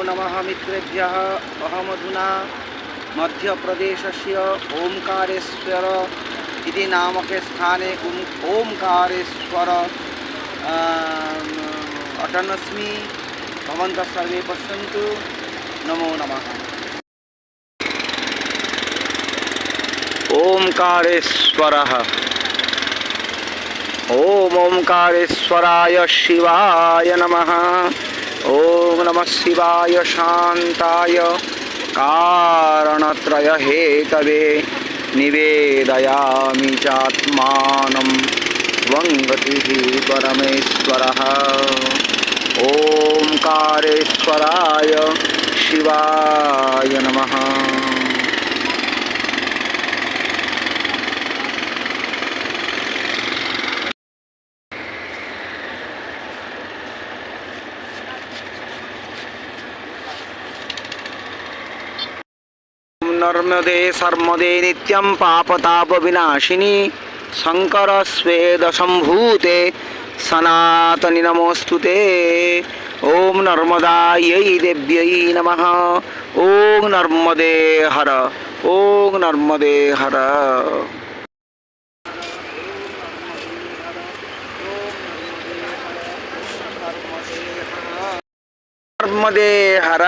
नमः मित्रेभ्यः। अहमधुना मध्यप्रदेशस्य ओंकारेश्वर इति नामके स्थाने ओंकारेश्वर अटनस्मि। भवन्तः सर्वे पश्यन्तु। नमो नमः। ओंकारेश्वरः। ओम ओंकारेश्वराय शिवाय नमः। ओम नमः शिवाय शांताय कारणत्रय हेतवे निवेदयामि चात्मानं वंगतिः परमेश्वरः। ओंकारेश्वराय शिवाय नमः। नर्मदे सर्मदे नित्यं पापताप विनाशिनी शंकर स्वेद संभूते सनातनि नमोस्तुते। ओम नर्मदायै देव्यै नमः। ओम नर्मदे हर। ओम नर्मदे हर। नर्मदे हर।